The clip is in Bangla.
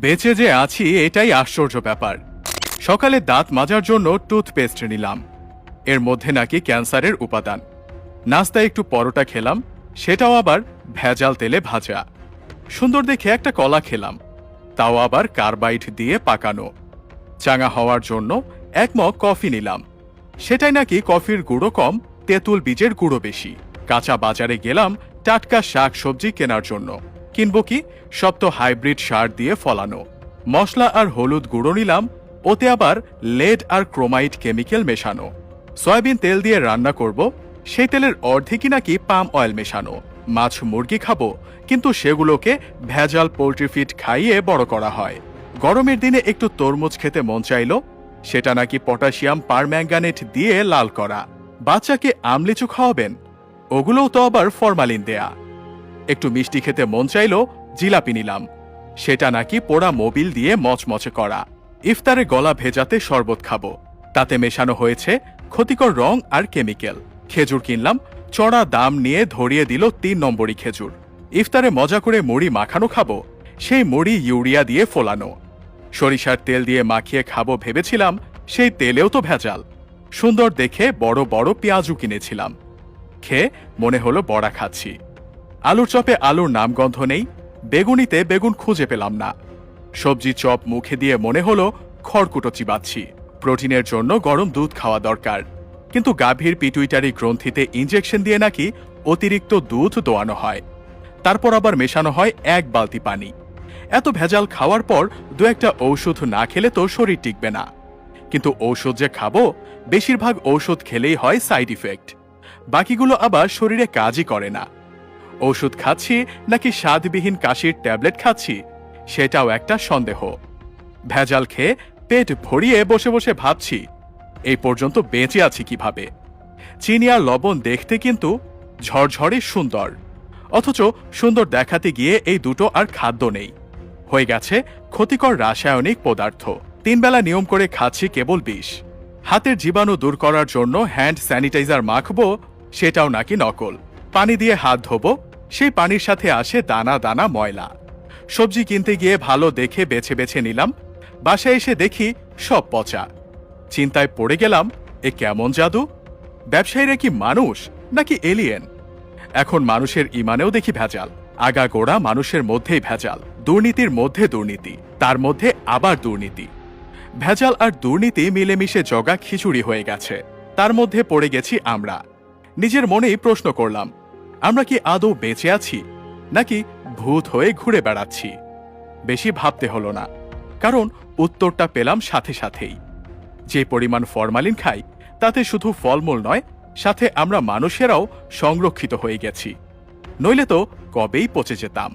বেঁচে যে আছি এটাই আশ্চর্য ব্যাপার। সকালে দাঁত মাজার জন্য টুথপেস্ট নিলাম, এর মধ্যে নাকি ক্যান্সারের উপাদান। নাস্তায় একটু পরোটা খেলাম, সেটাও আবার ভেজাল তেলে ভাজা। সুন্দর দেখে একটা কলা খেলাম, তাও আবার কার্বাইড দিয়ে পাকানো। চাঙা হওয়ার জন্য এক মগ কফি নিলাম, সেটাই নাকি কফির গুঁড়ো কম, তেঁতুল বীজের গুঁড়ো বেশি। কাঁচা বাজারে গেলাম টাটকা শাক সবজি কেনার জন্য। কিনবো কি, সব তো হাইব্রিড সার দিয়ে ফলানো। মশলা আর হলুদ গুঁড়ো নিলাম, ওতে আবার লেড আর ক্রোমাইড কেমিক্যাল মেশানো। সয়াবিন তেল দিয়ে রান্না করব, সেই তেলের অর্ধেকই নাকি পাম অয়েল মেশানো। মাছ মুরগি খাবো, কিন্তু সেগুলোকে ভেজাল পোল্ট্রি ফিড খাইয়ে বড় করা হয়। গরমের দিনে একটু তরমুজ খেতে মন চাইল, সেটা নাকি পটাশিয়াম পারম্যাঙ্গানেট দিয়ে লাল করা। বাচ্চাকে আমলিচু খাওয়াবেন, ওগুলোও তো আবার ফরমালিন দেয়া। একটু মিষ্টি খেতে মন চাইল, জিলাপি নিলাম, সেটা নাকি পোড়া মোবিল দিয়ে মচমচে করা। ইফতারে গলা ভেজাতে শরবত খাবো, তাতে মেশানো হয়েছে ক্ষতিকর রং আর কেমিক্যাল। খেজুর কিনলাম, চড়া দাম নিয়ে ধরিয়ে দিল ৩ নম্বরই খেজুর। ইফতারে মজা করে মুড়ি মাখানো খাবো, সেই মুড়ি ইউরিয়া দিয়ে ফোলানো। সরিষার তেল দিয়ে মাখিয়ে খাবো ভেবেছিলাম, সেই তেলেও তো ভেজাল। সুন্দর দেখে বড় বড় পেঁয়াজু কিনেছিলাম, খেয়ে মনে হলো বড়া খাচ্ছি। আলুর চপে আলুর নামগন্ধ নেই, বেগুনিতে বেগুন খুঁজে পেলাম না। সবজি চপ মুখে দিয়ে মনে হলো খড়কুটো চিবাচ্ছি। প্রোটিনের জন্য গরম দুধ খাওয়া দরকার, কিন্তু গাভীর পিটুইটারি গ্রন্থিতে ইনজেকশন দিয়ে নাকি অতিরিক্ত দুধ দোয়ানো হয়, তারপর আবার মেশানো হয় 1 বালতি পানি। এত ভেজাল খাওয়ার পর দু একটা ঔষধ না খেলে তো শরীর টিকবে না। কিন্তু ঔষধ যে খাবো, বেশিরভাগ ঔষধ খেলেই হয় সাইড ইফেক্ট, বাকিগুলো আবার শরীরে কাজই করে না। ওষুধ খাচ্ছি নাকি স্বাদবিহীন কাশির ট্যাবলেট খাচ্ছি, সেটাও একটা সন্দেহ। ভেজাল খেয়ে পেট ভরিয়ে বসে বসে ভাবছি, এই পর্যন্ত বেঁচে আছি কিভাবে। চিনি আর লবণ দেখতে কিন্তু ঝরঝরে সুন্দর, অথচ সুন্দর দেখাতে গিয়ে এই দুটো আর খাদ্য নেই, হয়ে গেছে ক্ষতিকর রাসায়নিক পদার্থ। 3 বেলা নিয়ম করে খাচ্ছি কেবল বিষ। হাতের জীবাণু দূর করার জন্য হ্যান্ড স্যানিটাইজার মাখবো, সেটাও নাকি নকল। পানি দিয়ে হাত ধোবো, সেই পানির সাথে আসে দানা দানা ময়লা। সবজি কিনতে গিয়ে ভালো দেখে বেছে বেছে নিলাম, বাসায় এসে দেখি সব পচা। চিন্তায় পড়ে গেলাম, এ কেমন জাদু? ব্যবসায়ীরা কি মানুষ নাকি এলিয়েন? এখন মানুষের ইমানেও দেখি ভেজাল। আগাগোড়া মানুষের মধ্যেই ভেজাল, দুর্নীতির মধ্যে দুর্নীতি, তার মধ্যে আবার দুর্নীতি। ভেজাল আর দুর্নীতি মিলেমিশে জগা খিচুড়ি হয়ে গেছে, তার মধ্যে পড়ে গেছি আমরা। নিজের মনেই প্রশ্ন করলাম, আমরা কি আদৌ বেঁচে আছি নাকি ভূত হয়ে ঘুরে বেড়াচ্ছি? বেশি ভাবতে হলো না, কারণ উত্তরটা পেলাম সাথে সাথেই। যে পরিমাণ ফরমালিন খাই, তাতে শুধু ফলমূল নয়, সাথে আমরা মানুষেরাও সংরক্ষিত হয়ে গেছি, নইলে তো কবেই পচে যেতাম।